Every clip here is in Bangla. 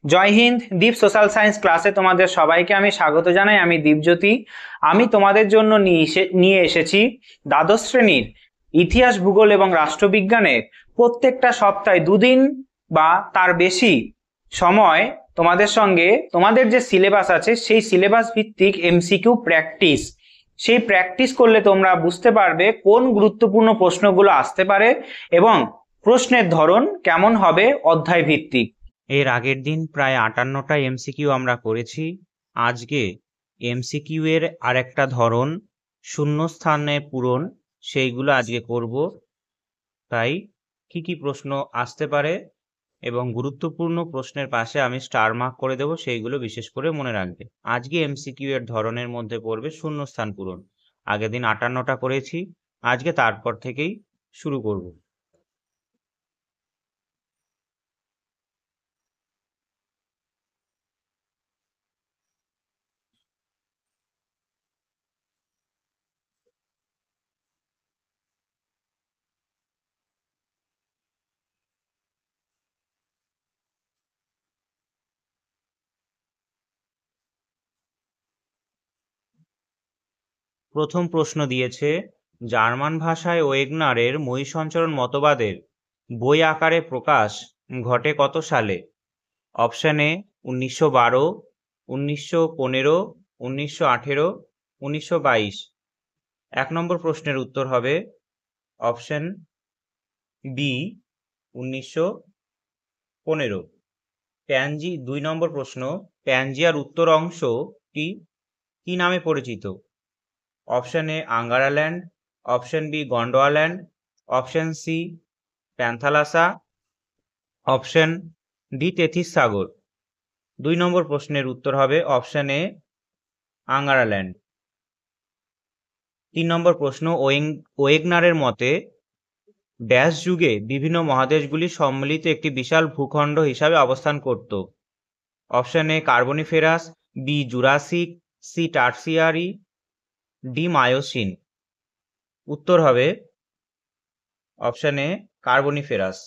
জয় হিন্দ। দীপ সোশ্যাল সায়েন্স ক্লাসে তোমাদের সবাইকে আমি স্বাগত জানাই। আমি দীপজ্যোতি। আমি তোমাদের জন্য নিয়ে এসেছি দ্বাদশ শ্রেণীর ইতিহাস, ভূগোল এবং রাষ্ট্রবিজ্ঞানের প্রত্যেকটা সপ্তাহে দুদিন বা তার বেশি সময় তোমাদের সঙ্গে তোমাদের যে সিলেবাস আছে সেই সিলেবাস ভিত্তিক এমসিকিউ প্র্যাকটিস। সেই প্র্যাকটিস করলে তোমরা বুঝতে পারবে কোন গুরুত্বপূর্ণ প্রশ্নগুলো আসতে পারে এবং প্রশ্নের ধরন কেমন হবে অধ্যায় ভিত্তিক। এর আগের দিন প্রায় 58টা এমসিকিউ আমরা করেছি। আজকে এমসিকিউ এর আরেকটা ধরন শূন্যস্থানের পূরণ, সেইগুলো আজকে করব। তাই কি কি প্রশ্ন আসতে পারে এবং গুরুত্বপূর্ণ প্রশ্নের পাশে আমি স্টার মার্ক করে দেব, সেইগুলো বিশেষ করে মনে রাখবে। আজকে এমসিকিউ এর ধরনের মধ্যে পড়বে শূন্যস্থান পূরণ। আগের দিন 58টা করেছি, আজকে তারপর থেকেই শুরু করব। প্রথম প্রশ্ন দিয়েছে, জার্মান ভাষায় ওয়েগনারের মহীসঞ্চরণ মতবাদের বই আকারে প্রকাশ ঘটে কত সালে? Option A 1912, 1915, 1918, 1922। 1 নম্বর প্রশ্নের উত্তর হবে অপশন বি 1915। প্যানজি 2 নম্বর প্রশ্ন, প্যানজিয়ার উত্তর অংশটি কি নামে পরিচিত? Option A Angaraland, option B Gondwanaland, option C Panthalassa, option D Tethys সাগর। 2 নম্বর প্রশ্নের উত্তর হবে অপশন এ আঙ্গারাল্যান্ড। 3 নম্বর প্রশ্ন, ওয়েগনারের মতে ড্যাশ যুগে বিভিন্ন মহাদেশগুলি সম্মিলিত একটি বিশাল ভূখণ্ড হিসাবে অবস্থান করত? Option A carboniferous, B Jurassic, C tertiary, D Miocene. উত্তর হবে অপশন এ কার্বনিফেরাস।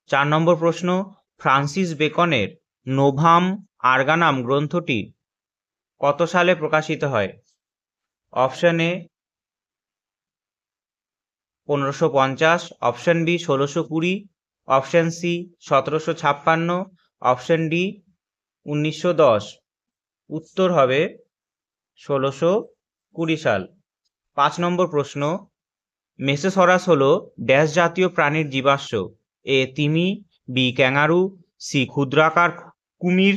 4 নম্বর প্রশ্ন, ফ্রান্সিস বেকনের নোভাম আর্গানাম গ্রন্থটি কত সালে প্রকাশিত হয়? Option A 1550, option B 1620, option C 1756, option D 1910। উত্তর হবে 1620 সাল। 5 নম্বর প্রশ্ন, মেসোসরাস হলো ড্যাশ জাতীয় প্রাণীর জীবাশ্ম? এ তিমি, বি ক্যাঙ্গারু, সি ক্ষুদ্রাকার কুমির,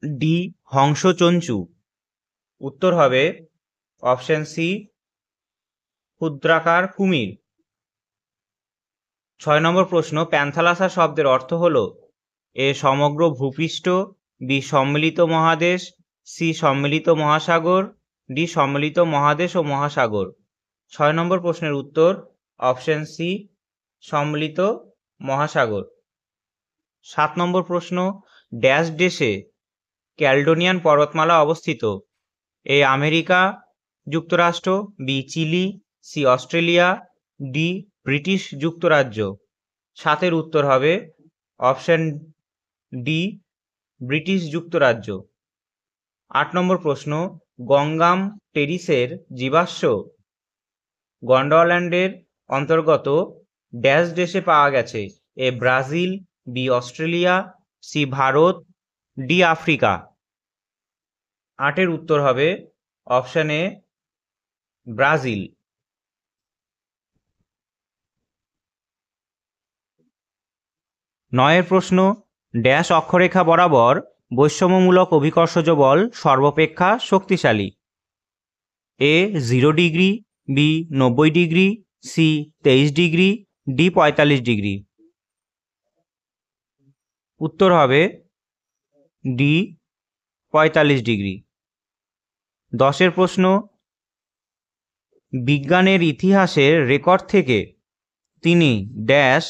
ডি হংসচঞ্চু। উত্তর হবে অপশন সি ক্ষুদ্রাকার কুমির। 6 নম্বর প্রশ্ন, প্যান্থালাসা শব্দের অর্থ হলো এ সমগ্র ভূপৃষ্ঠ, বি সম্মিলিত মহাদেশ, সি সম্মিলিত মহাসাগর, ডি সম্মিলিত মহাদেশ ও মহাসাগর। 6 নম্বর প্রশ্নের উত্তর অপশন সি সম্মিলিত মহাসাগর। 7 নম্বর প্রশ্ন, ড্যাশ দেশে ক্যালডোনিয়ান পর্বতমালা অবস্থিত? এ আমেরিকা যুক্তরাষ্ট্র, B Chile, C Australia, D British যুক্তরাজ্য। 7-এর উত্তর হবে অপশন ডি ব্রিটিশ যুক্তরাজ্য। 8 নম্বর প্রশ্ন, গঙ্গাম টেরিসের জীবাশ্ম গন্ডোয়াল্যান্ডের অন্তর্গত ড্যাশ দেশে পাওয়া গেছে? A Brazil, B Australia, C Bharat, D Africa. 8-এর উত্তর হবে অপশন এ ব্রাজিল। 9-এর প্রশ্ন, ড্যাশ অক্ষরেখা বরাবর বৈষম্যমূলক অভিকর্ষজ বল সর্বাপেক্ষা শক্তিশালী? A 0 degree, B 90 degree, C 23 degree, D 45 degree. উত্তর হবে ডি 45 ডিগ্রি। 10-এর প্রশ্ন, বিজ্ঞানের ইতিহাসের রেকর্ড থেকে তিনি ড্যাশ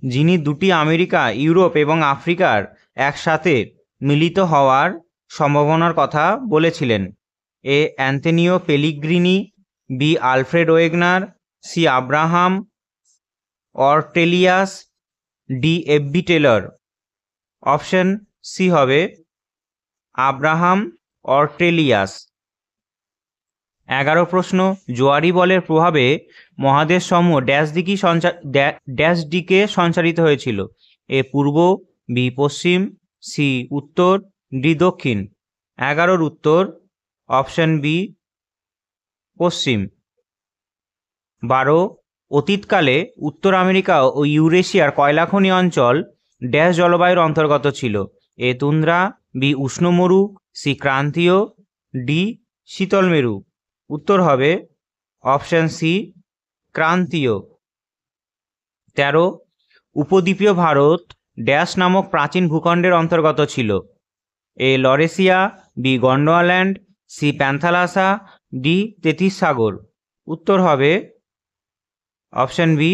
যিনি দুটি আমেরিকা, ইউরোপ এবং আফ্রিকার একসাথে মিলিত হওয়ার সম্ভাবনার কথা বলেছিলেন? A Antonio Pellegrini, B Alfred Wegener, C Abraham Ortelius, D F B. Taylor. Option C হবে আব্রাহাম অর্টেলিয়াস। 11 প্রশ্ন, জোয়ারি বলের প্রভাবে মহাদেশ সমূহ ড্যাশ দিকে সঞ্চারিত হয়েছিল? এ পূর্ব, বি পশ্চিম, সি উত্তর, ডি দক্ষিণ। 11 উত্তর অপশন বি পশ্চিম। 12, অতীতকালে উত্তর আমেরিকা ও ইউরেশিয়ার কয়লা খনি অঞ্চল ড্যাশ জলবায়ুর অন্তর্গত ছিল? এ তুন্দ্রা, বি উষ্ণ মরু, সি ক্রান্তীয়, ডি শীতল মেরু। উত্তর হবে অপশন সি ক্রান্তীয়। 13, উপদ্বীপীয় ভারত ড্যাশ নামক প্রাচীন ভূখণ্ডের অন্তর্গত ছিল? এ Laurasia, B Gondwanaland, C Panthalassa, D Tethys সাগর। উত্তর হবে অপশন বি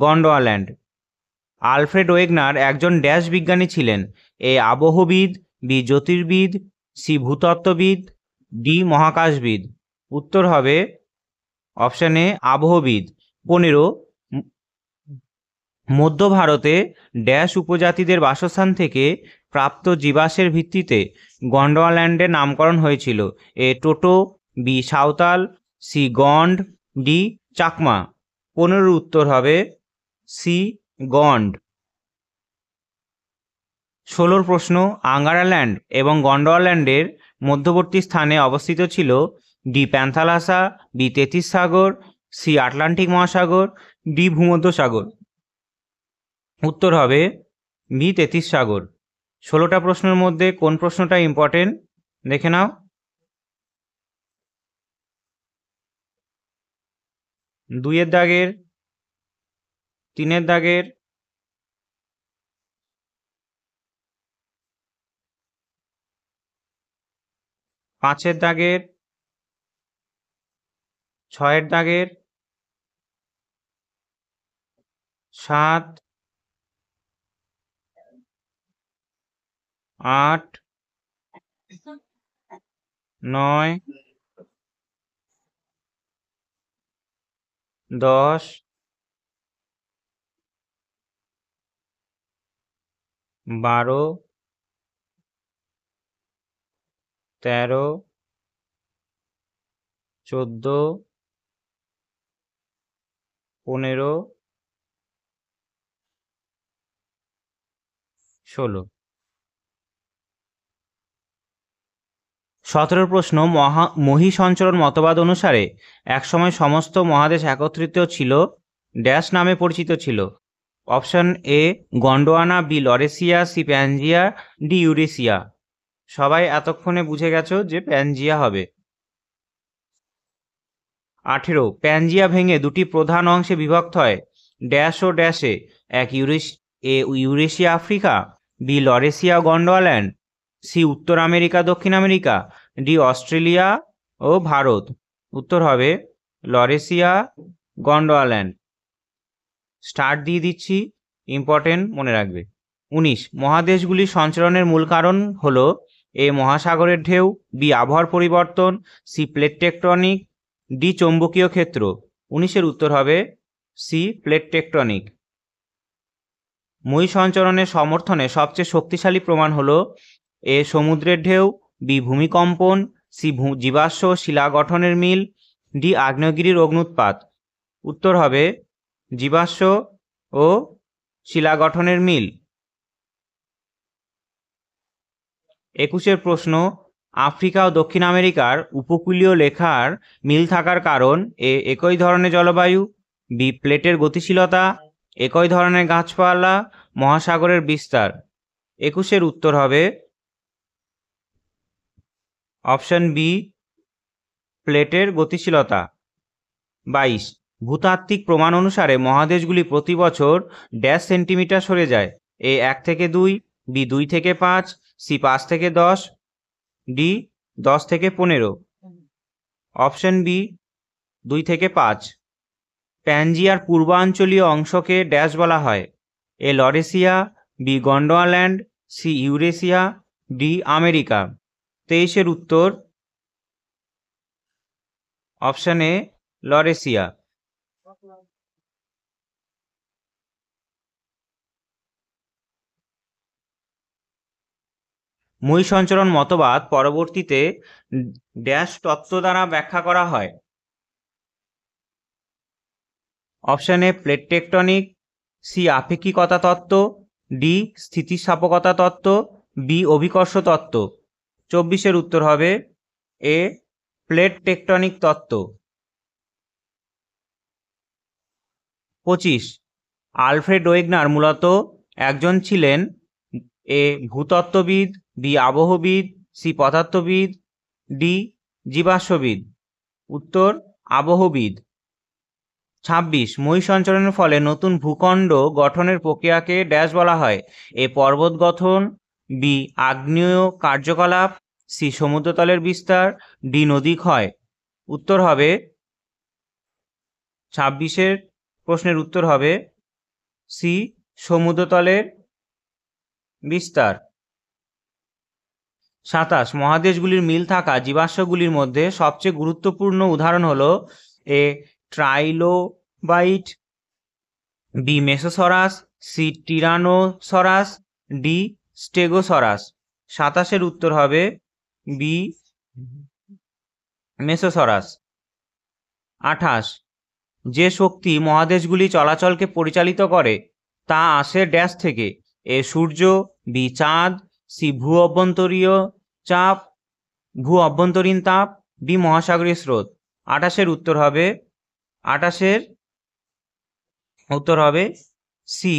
গন্ডোয়াল্যান্ড। আলফ্রেড ওয়েগনার একজন ড্যাশ বিজ্ঞানী ছিলেন? এ আবহবিদ, বি জ্যোতির্বিদ, সি ভূতত্ত্ববিদ, ডি মহাকাশবিদ। উত্তর হবে অপশন এ আবহবিদ। 15, মধ্য ভারতে ড্যাশ উপজাতিদের বাসস্থান থেকে প্রাপ্ত জীবাশ্মের ভিত্তিতে গন্ডোয়াল্যান্ডের নামকরণ হয়েছিল? A Toto, B Santhal, C Gond, D Chakma. 15 উত্তর হবে সি গন্ড। 16 প্রশ্ন, আঙ্গারাল্যান্ড এবং গন্ডোয়াল্যান্ডের মধ্যবর্তী স্থানে অবস্থিত ছিল? ডি প্যান্থালাসা, বি তেথিস সাগর, সি আটলান্টিক মহাসাগর, ডি ভূমধ্যসাগর। উত্তর হবে বি তেথিস সাগর। 16টা প্রশ্নের মধ্যে কোন প্রশ্নটা ইম্পর্টেন্ট দেখে নাও। 2-এর দাগের, 3-এর দাগের, 5-এর দাগের, 6-এর দাগের, 7, 8, 9, 10, 12, 13, 14, 15, 16। 17 প্রশ্ন, মহী সঞ্চরণ মতবাদ অনুসারে একসময় সমস্ত মহাদেশ একত্রিত ছিল ড্যাশ নামে পরিচিত ছিল? Option A Gondwana, B Laurasia, C Pangaea, D Eurasia. সবাই এতক্ষণে বুঝে গেছো যে প্যানজিয়া হবে। 18, প্যানজিয়া ভেঙে দুটি প্রধান অংশে বিভক্ত হয় ড্যাশ ও ড্যাশে? এক Eurasia Africa, B Laurasia Gondwanaland, C উত্তর আমেরিকা দক্ষিণ আমেরিকা, ডি অস্ট্রেলিয়া ও ভারত। উত্তর হবে লরেশিয়া গন্ডোয়াল্যান্ড। স্টার্ট দিয়ে দিচ্ছি, ইম্পর্টেন্ট মনে রাখবে। 19, মহাদেশগুলির সঞ্চরণের মূল কারণ হলো? এ মহাসাগরের ঢেউ, বি আবহাওয়ার পরিবর্তন, সি প্লেট টেকটনিক, ডি চৌম্বকীয় ক্ষেত্র। 19-এর উত্তর হবে সি প্লেট টেকটনিক। মহী সঞ্চরণের সমর্থনে সবচেয়ে শক্তিশালী প্রমাণ হলো? এ সমুদ্রের ঢেউ, বি ভূমিকম্পন, সি জীবাশ্ম শিলা গঠনের মিল, ডি আগ্নেয়গিরির অগ্নুৎপাত। উত্তর হবে জীবাশ্ম ও শিলা গঠনের মিল। 21-এর প্রশ্ন, আফ্রিকা ও দক্ষিণ আমেরিকার উপকূলীয় রেখার মিল থাকার কারণ? এ একই ধরনের জলবায়ু, বি প্লেটের গতিশীলতা, একই ধরনের গাছপালা, মহাসাগরের বিস্তার। 21-এর উত্তর হবে অপশন বি প্লেটের গতিশীলতা। 22, ভূতাত্ত্বিক প্রমাণ অনুসারে মহাদেশগুলি প্রতি বছর ড্যাশ সেন্টিমিটার সরে যায়? এ 1 থেকে 2, বি 2 থেকে 5, সি 5 থেকে 10, ডি 10 থেকে 15। অপশন বি 2 থেকে 5। প্যানজিয়ার পূর্বাঞ্চলীয় অংশকে ড্যাশ বলা হয়? A Laurasia, B Gondwanaland, C Eurasia, D America. 23-এর উত্তর অপশন এ লরেশিয়া। মই সঞ্চরণ মতবাদ পরবর্তীতে ড্যাশ তত্ত্ব দ্বারা ব্যাখ্যা করা হয়? Option A plate tectonic, C আপেক্ষিকতা তত্ত্ব, ডি স্থিতিস্থাপকতা তত্ত্ব, বি অভিকর্ষ তত্ত্ব। 24-এর উত্তর হবে এ প্লেট টেকটনিক তত্ত্ব। 25, আলফ্রেড ওয়েগনার মূলত একজন ছিলেন এ ভূতত্ত্ববিদ, বি আবহবিদ, সি পদার্থবিদ, ডি জীবাশ্মবিদ। উত্তর আবহবিদ। 26, মই সঞ্চরণের ফলে নতুন ভূখণ্ড গঠনের প্রক্রিয়াকে ড্যাশ বলা হয়? এ পর্বত গঠন, বি আগ্নেয় কার্যকলাপ, সি সমুদ্রতলের বিস্তার, ডি নদী ক্ষয়। উত্তর হবে 26-এর প্রশ্নের উত্তর হবে সি সমুদ্রতলের বিস্তার। 27, মহাদেশগুলির মিল থাকা জীবাশ্মগুলির মধ্যে সবচেয়ে গুরুত্বপূর্ণ উদাহরণ হলো A trilobite, B mesosaurus, C tyrannosaurus, D stegosaurus. 27-এর উত্তর হবে বি মেসোসরাস। 28, যে শক্তি মহাদেশগুলি চলাচলকে পরিচালিত করে তা আসে ড্যাশ থেকে? এ সূর্য, বি চাঁদ, সি ভূ অভ্যন্তরীণ তাপ, ডি মহাসাগরীয় স্রোত। 28-এর উত্তর হবে সি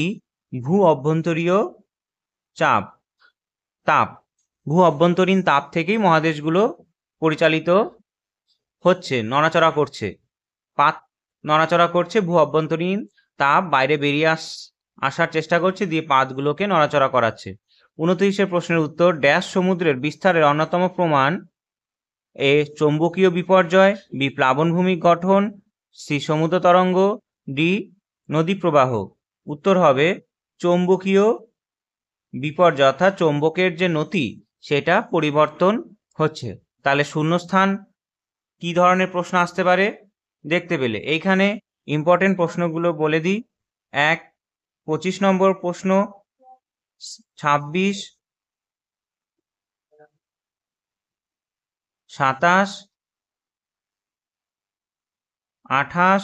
ভূ অভ্যন্তরীণ তাপ। ভূ অভ্যন্তরীণ তাপ থেকেই মহাদেশগুলো পরিচালিত হচ্ছে, নড়াচড়া করছে। ভূ অভ্যন্তরীণ তাপ বাইরে বেরিয়ে আসার চেষ্টা করছে, দিয়ে পাতগুলোকে নড়াচড়া করাচ্ছে। 29-এর প্রশ্নের উত্তর, ড্যাশ সমুদ্রের বিস্তারের অন্যতম প্রমাণ? এ চৌম্বকীয় বিপর্যয়, বি প্লাবনভূমির গঠন, সি সমুদ্র তরঙ্গ, ডি নদী প্রবাহ। উত্তর হবে চৌম্বকীয় বিপর্যয়, অর্থাৎ চৌম্বকের যে নতি সেটা পরিবর্তন হচ্ছে। তাহলে শূন্যস্থান কি ধরনের প্রশ্ন আসতে পারে দেখতে পেলে এইখানে ইম্পর্টেন্ট প্রশ্নগুলো বলে দিই। 1, 25 নম্বর প্রশ্ন, 26, 27, 28,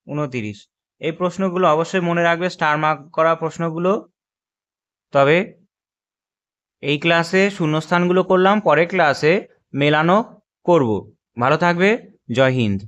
29। এই প্রশ্নগুলো অবশ্যই মনে রাখবে, স্টার মার্ক করা প্রশ্নগুলো। তবে এই ক্লাসে শূন্যস্থানগুলো করলাম, পরের ক্লাসে মেলানো করব। ভালো থাকবে। জয় হিন্দ।